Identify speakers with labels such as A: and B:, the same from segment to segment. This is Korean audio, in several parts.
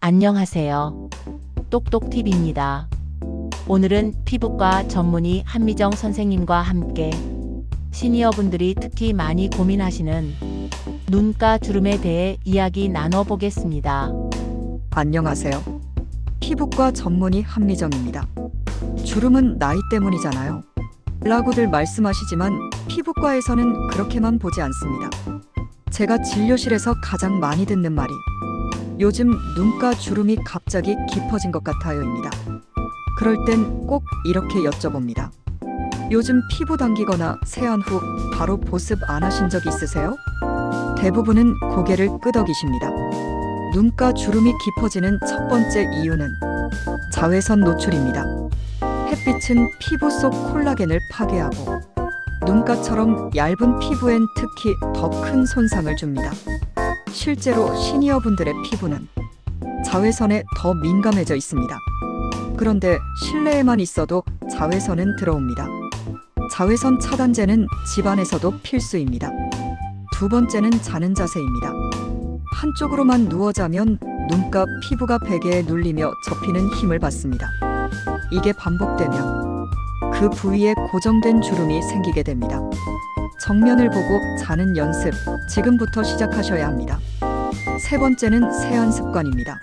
A: 안녕하세요. 똑똑TV입니다. 오늘은 피부과 전문의 한미정 선생님과 함께 시니어분들이 특히 많이 고민하시는 눈가 주름에 대해 이야기 나눠보겠습니다.
B: 안녕하세요. 피부과 전문의 한미정입니다. 주름은 나이 때문이잖아요. 라고들 말씀하시지만 피부과에서는 그렇게만 보지 않습니다. 제가 진료실에서 가장 많이 듣는 말이 요즘 눈가 주름이 갑자기 깊어진 것 같아요입니다. 그럴 땐 꼭 이렇게 여쭤봅니다. 요즘 피부 당기거나 세안 후 바로 보습 안 하신 적 있으세요? 대부분은 고개를 끄덕이십니다. 눈가 주름이 깊어지는 첫 번째 이유는 자외선 노출입니다. 햇빛은 피부 속 콜라겐을 파괴하고 눈가처럼 얇은 피부엔 특히 더 큰 손상을 줍니다. 실제로 시니어분들의 피부는 자외선에 더 민감해져 있습니다. 그런데 실내에만 있어도 자외선은 들어옵니다. 자외선 차단제는 집안에서도 필수입니다. 두 번째는 자는 자세입니다. 한쪽으로만 누워 자면 눈가 피부가 베개에 눌리며 접히는 힘을 받습니다. 이게 반복되면 그 부위에 고정된 주름이 생기게 됩니다. 정면을 보고 자는 연습, 지금부터 시작하셔야 합니다. 세 번째는 세안 습관입니다.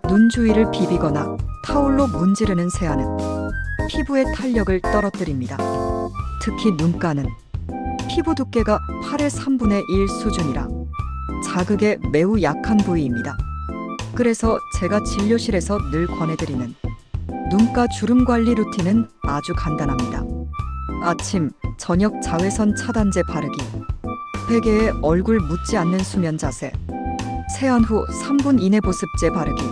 B: 눈 주위를 비비거나 타올로 문지르는 세안은 피부의 탄력을 떨어뜨립니다. 특히 눈가는 피부 두께가 8의 3분의 1 수준이라 자극에 매우 약한 부위입니다. 그래서 제가 진료실에서 늘 권해드리는 눈가 주름 관리 루틴은 아주 간단합니다. 아침, 저녁 자외선 차단제 바르기, 베개에 얼굴 묻지 않는 수면 자세, 세안 후 3분 이내 보습제 바르기,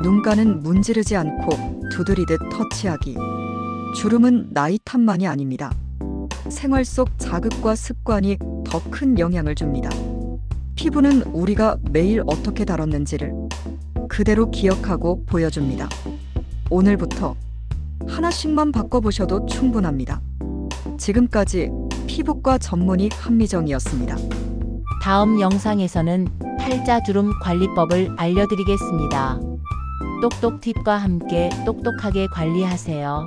B: 눈가는 문지르지 않고 두드리듯 터치하기. 주름은 나이 탓만이 아닙니다. 생활 속 자극과 습관이 더 큰 영향을 줍니다. 피부는 우리가 매일 어떻게 다뤘는지를 그대로 기억하고 보여줍니다. 오늘부터 하나씩만 바꿔보셔도 충분합니다. 지금까지 피부과 전문의 한미정이었습니다.
A: 다음 영상에서는 팔자주름 관리법을 알려드리겠습니다. 똑똑팁과 함께 똑똑하게 관리하세요.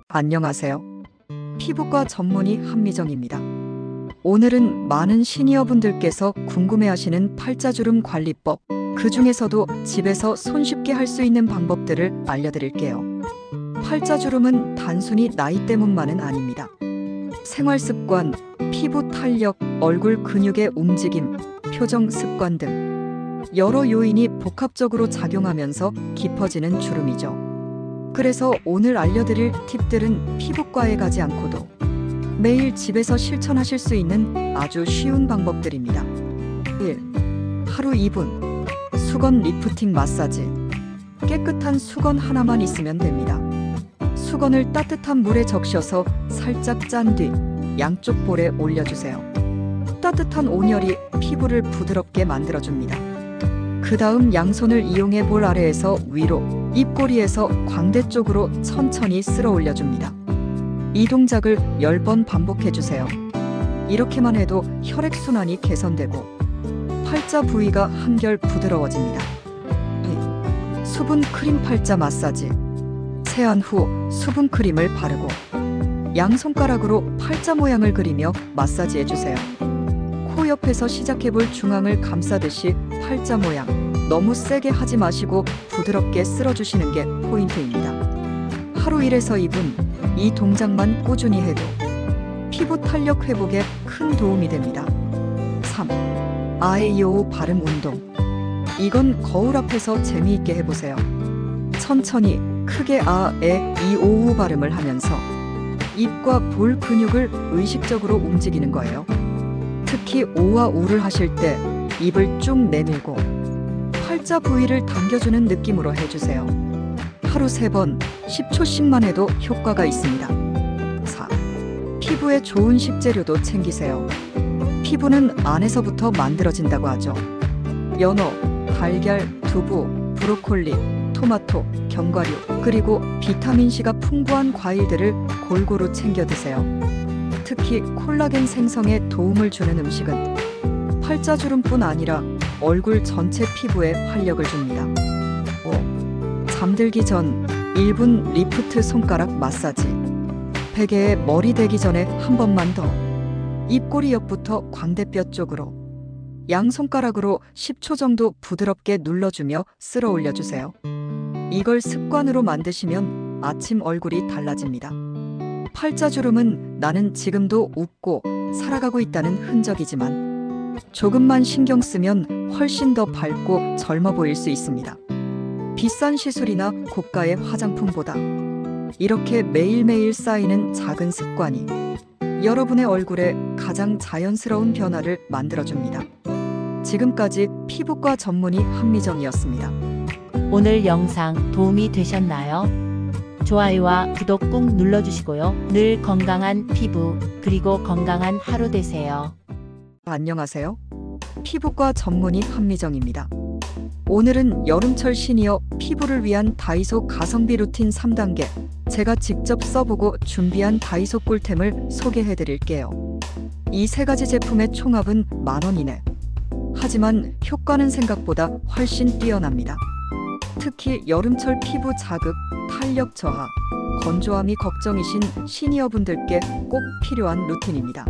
B: 안녕하세요. 피부과 전문의 한미정입니다. 오늘은 많은 시니어분들께서 궁금해하시는 팔자주름 관리법, 그 중에서도 집에서 손쉽게 할 수 있는 방법들을 알려드릴게요. 팔자주름은 단순히 나이 때문만은 아닙니다. 생활 습관, 피부 탄력, 얼굴 근육의 움직임, 표정 습관 등 여러 요인이 복합적으로 작용하면서 깊어지는 주름이죠. 그래서 오늘 알려드릴 팁들은 피부과에 가지 않고도 매일 집에서 실천하실 수 있는 아주 쉬운 방법들입니다. 1. 하루 2분 수건 리프팅 마사지. 깨끗한 수건 하나만 있으면 됩니다. 수건을 따뜻한 물에 적셔서 살짝 짠 뒤 양쪽 볼에 올려주세요. 따뜻한 온열이 피부를 부드럽게 만들어줍니다. 그 다음 양손을 이용해 볼 아래에서 위로, 입꼬리에서 광대 쪽으로 천천히 쓸어 올려줍니다. 이 동작을 10번 반복해주세요. 이렇게만 해도 혈액순환이 개선되고 팔자 부위가 한결 부드러워집니다. 2. 수분 크림 팔자 마사지. 세안 후 수분 크림을 바르고 양손가락으로 팔자 모양을 그리며 마사지해주세요. 코 옆에서 시작해볼 중앙을 감싸듯이 팔자 모양, 너무 세게 하지 마시고 부드럽게 쓸어주시는 게 포인트입니다. 하루 1에서 2분, 이 동작만 꾸준히 해도 피부 탄력 회복에 큰 도움이 됩니다. 3. 아에이오우 발음 운동. 이건 거울 앞에서 재미있게 해보세요. 천천히 크게 아, 에, 이, 오우 발음을 하면서 입과 볼 근육을 의식적으로 움직이는 거예요. 특히 오와 우를 하실 때 입을 쭉 내밀고 팔자 부위를 당겨주는 느낌으로 해주세요. 하루 3번, 10초씩만 해도 효과가 있습니다. 4. 피부에 좋은 식재료도 챙기세요. 피부는 안에서부터 만들어진다고 하죠. 연어, 달걀, 두부, 브로콜리, 토마토, 견과류, 그리고 비타민C가 풍부한 과일들을 골고루 챙겨 드세요. 특히 콜라겐 생성에 도움을 주는 음식은 팔자주름뿐 아니라 얼굴 전체 피부에 활력을 줍니다. 잠들기 전 1분 리프트 손가락 마사지. 베개에 머리 대기 전에 한 번만 더. 입꼬리 옆부터 광대뼈 쪽으로. 양손가락으로 10초 정도 부드럽게 눌러주며 쓸어 올려주세요. 이걸 습관으로 만드시면 아침 얼굴이 달라집니다. 팔자주름은 나는 지금도 웃고 살아가고 있다는 흔적이지만 조금만 신경 쓰면 훨씬 더 밝고 젊어 보일 수 있습니다. 비싼 시술이나 고가의 화장품보다 이렇게 매일매일 쌓이는 작은 습관이 여러분의 얼굴에 가장 자연스러운 변화를 만들어줍니다. 지금까지 피부과 전문의 한미정이었습니다.
A: 오늘 영상 도움이 되셨나요? 좋아요와 구독 꾹 눌러주시고요. 늘 건강한 피부 그리고 건강한 하루 되세요.
B: 안녕하세요. 피부과 전문의 한미정입니다. 오늘은 여름철 시니어 피부를 위한 다이소 가성비 루틴 3단계 제가 직접 써보고 준비한 다이소 꿀템을 소개해 드릴게요. 이 세 가지 제품의 총합은 10,000원 이내. 하지만 효과는 생각보다 훨씬 뛰어납니다. 특히 여름철 피부 자극, 탄력 저하, 건조함이 걱정이신 시니어분들께 꼭 필요한 루틴입니다.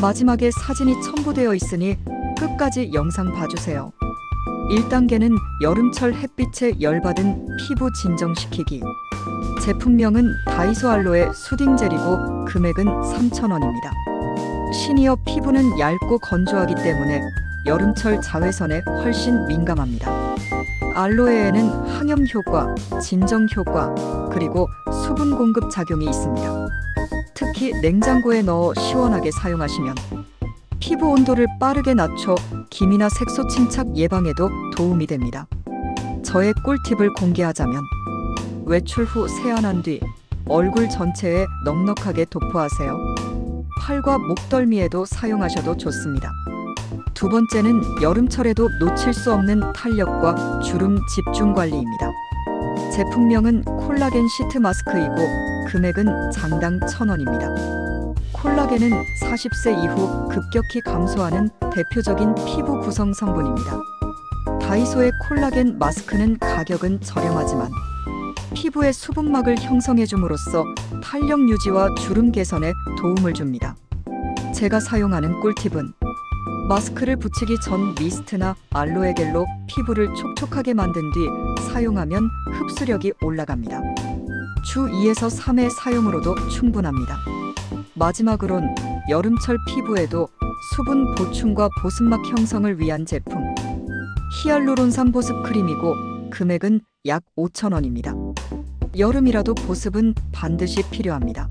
B: 마지막에 사진이 첨부되어 있으니 끝까지 영상 봐주세요. 1단계는 여름철 햇빛에 열받은 피부 진정시키기. 제품명은 다이소 알로에 수딩 젤이고 금액은 3,000원입니다. 시니어 피부는 얇고 건조하기 때문에 여름철 자외선에 훨씬 민감합니다. 알로에에는 항염 효과, 진정 효과, 그리고 수분 공급 작용이 있습니다. 특히 냉장고에 넣어 시원하게 사용하시면 피부 온도를 빠르게 낮춰 기미나 색소 침착 예방에도 도움이 됩니다. 저의 꿀팁을 공개하자면 외출 후 세안한 뒤 얼굴 전체에 넉넉하게 도포하세요. 팔과 목덜미에도 사용하셔도 좋습니다. 두 번째는 여름철에도 놓칠 수 없는 탄력과 주름 집중 관리입니다. 제품명은 콜라겐 시트 마스크이고 금액은 장당 1,000원입니다. 콜라겐은 40세 이후 급격히 감소하는 대표적인 피부 구성 성분입니다. 다이소의 콜라겐 마스크는 가격은 저렴하지만 피부의 수분막을 형성해 줌으로써 탄력 유지와 주름 개선에 도움을 줍니다. 제가 사용하는 꿀팁은 마스크를 붙이기 전 미스트나 알로에 겔로 피부를 촉촉하게 만든 뒤 사용하면 흡수력이 올라갑니다. 주 2에서 3회 사용으로도 충분합니다. 마지막으론 여름철 피부에도 수분 보충과 보습막 형성을 위한 제품 히알루론산 보습 크림이고 금액은 약 5,000원입니다. 여름이라도 보습은 반드시 필요합니다.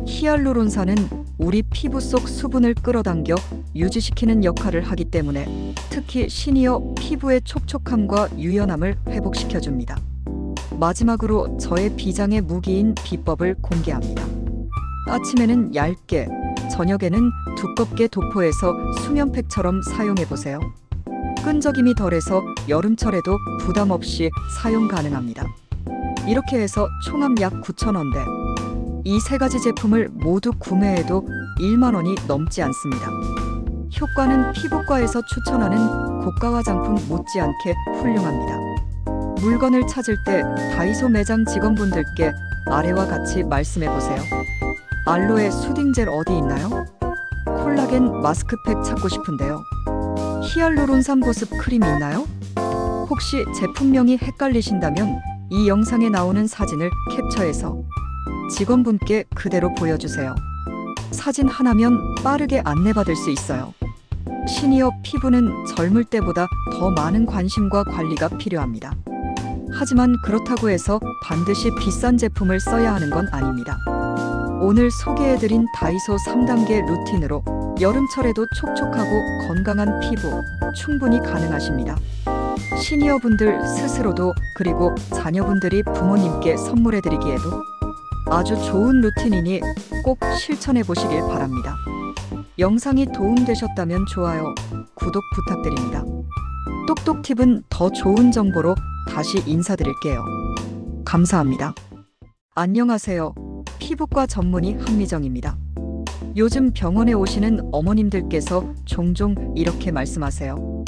B: 히알루론산은 우리 피부 속 수분을 끌어당겨 유지시키는 역할을 하기 때문에 특히 시니어 피부의 촉촉함과 유연함을 회복시켜줍니다. 마지막으로 저의 비장의 무기인 비법을 공개합니다. 아침에는 얇게, 저녁에는 두껍게 도포해서 수면팩처럼 사용해보세요. 끈적임이 덜해서 여름철에도 부담 없이 사용 가능합니다. 이렇게 해서 총합 약 9,000원대. 이 세 가지 제품을 모두 구매해도 10,000원이 넘지 않습니다. 효과는 피부과에서 추천하는 고가 화장품 못지않게 훌륭합니다. 물건을 찾을 때 다이소 매장 직원분들께 아래와 같이 말씀해보세요. 알로에 수딩젤 어디 있나요? 콜라겐 마스크팩 찾고 싶은데요. 히알루론산 보습 크림 있나요? 혹시 제품명이 헷갈리신다면 이 영상에 나오는 사진을 캡처해서 직원분께 그대로 보여주세요. 사진 하나면 빠르게 안내받을 수 있어요. 시니어 피부는 젊을 때보다 더 많은 관심과 관리가 필요합니다. 하지만 그렇다고 해서 반드시 비싼 제품을 써야 하는 건 아닙니다. 오늘 소개해드린 다이소 3단계 루틴으로 여름철에도 촉촉하고 건강한 피부 충분히 가능하십니다. 시니어분들 스스로도 그리고 자녀분들이 부모님께 선물해드리기에도 아주 좋은 루틴이니 꼭 실천해보시길 바랍니다. 영상이 도움되셨다면 좋아요, 구독 부탁드립니다. 똑똑팁은 더 좋은 정보로 다시 인사드릴게요. 감사합니다. 안녕하세요. 피부과 전문의 한미정입니다. 요즘 병원에 오시는 어머님들께서 종종 이렇게 말씀하세요.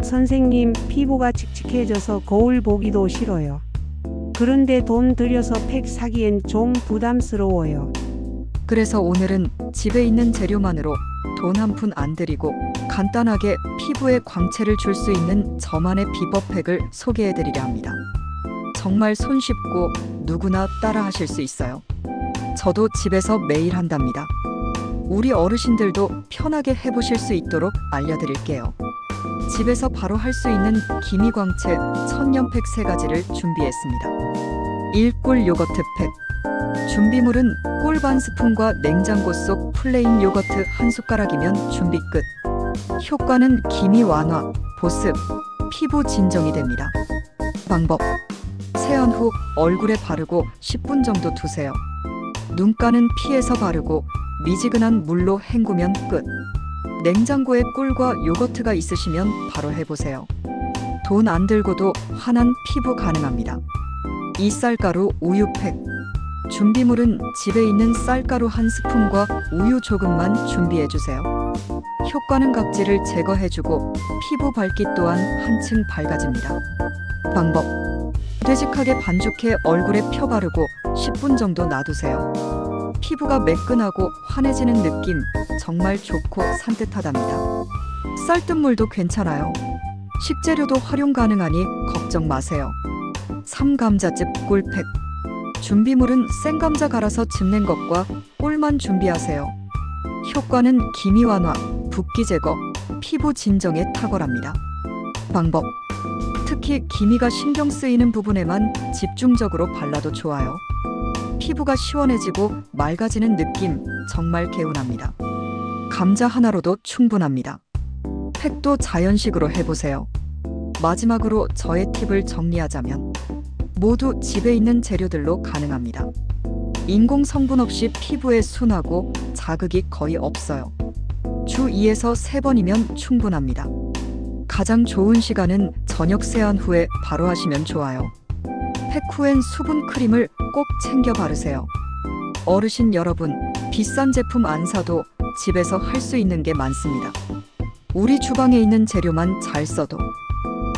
C: 선생님, 피부가 칙칙해져서 거울 보기도 싫어요. 그런데 돈 들여서 팩 사기엔 좀 부담스러워요.
B: 그래서 오늘은 집에 있는 재료만으로 돈 한 푼 안 들이고 간단하게 피부에 광채를 줄 수 있는 저만의 비법팩을 소개해 드리려 합니다. 정말 손쉽고 누구나 따라 하실 수 있어요. 저도 집에서 매일 한답니다. 우리 어르신들도 편하게 해보실 수 있도록 알려드릴게요. 집에서 바로 할 수 있는 기미광채 천년팩 3가지를 준비했습니다. 1꿀 요거트 팩. 준비물은 꿀 반 스푼과 냉장고 속 플레인 요거트 한 숟가락이면 준비 끝. 효과는 기미 완화, 보습, 피부 진정이 됩니다. 방법. 세안 후 얼굴에 바르고 10분 정도 두세요. 눈가는 피해서 바르고 미지근한 물로 헹구면 끝. 냉장고에 꿀과 요거트가 있으시면 바로 해보세요. 돈 안 들고도 환한 피부 가능합니다. 이쌀가루 우유팩. 준비물은 집에 있는 쌀가루 한 스푼과 우유 조금만 준비해주세요. 효과는 각질을 제거해주고 피부 밝기 또한 한층 밝아집니다. 방법. 되직하게 반죽해 얼굴에 펴 바르고 10분 정도 놔두세요. 피부가 매끈하고 환해지는 느낌 정말 좋고 산뜻하답니다. 쌀뜨물도 괜찮아요. 식재료도 활용 가능하니 걱정 마세요. 삼감자즙 꿀팩. 준비물은 생감자 갈아서 즙낸 것과 꿀만 준비하세요. 효과는 기미 완화, 붓기 제거, 피부 진정에 탁월합니다. 방법. 특히 기미가 신경 쓰이는 부분에만 집중적으로 발라도 좋아요. 피부가 시원해지고 맑아지는 느낌 정말 개운합니다. 감자 하나로도 충분합니다. 팩도 자연식으로 해보세요. 마지막으로 저의 팁을 정리하자면 모두 집에 있는 재료들로 가능합니다. 인공 성분 없이 피부에 순하고 자극이 거의 없어요. 주 2에서 3번이면 충분합니다. 가장 좋은 시간은 저녁 세안 후에 바로 하시면 좋아요. 팩 후엔 수분 크림을 꼭 챙겨 바르세요. 어르신 여러분, 비싼 제품 안 사도 집에서 할 수 있는 게 많습니다. 우리 주방에 있는 재료만 잘 써도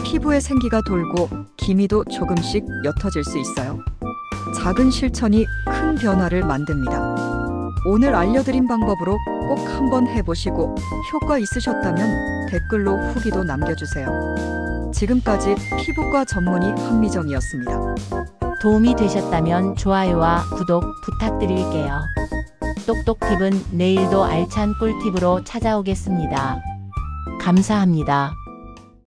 B: 피부에 생기가 돌고 기미도 조금씩 옅어질 수 있어요. 작은 실천이 큰 변화를 만듭니다. 오늘 알려드린 방법으로 꼭 한번 해보시고 효과 있으셨다면 댓글로 후기도 남겨주세요. 지금까지 피부과 전문의 한미정이었습니다.
A: 도움이 되셨다면 좋아요와 구독 부탁드릴게요. 똑똑팁은 내일도 알찬 꿀팁으로 찾아오겠습니다. 감사합니다.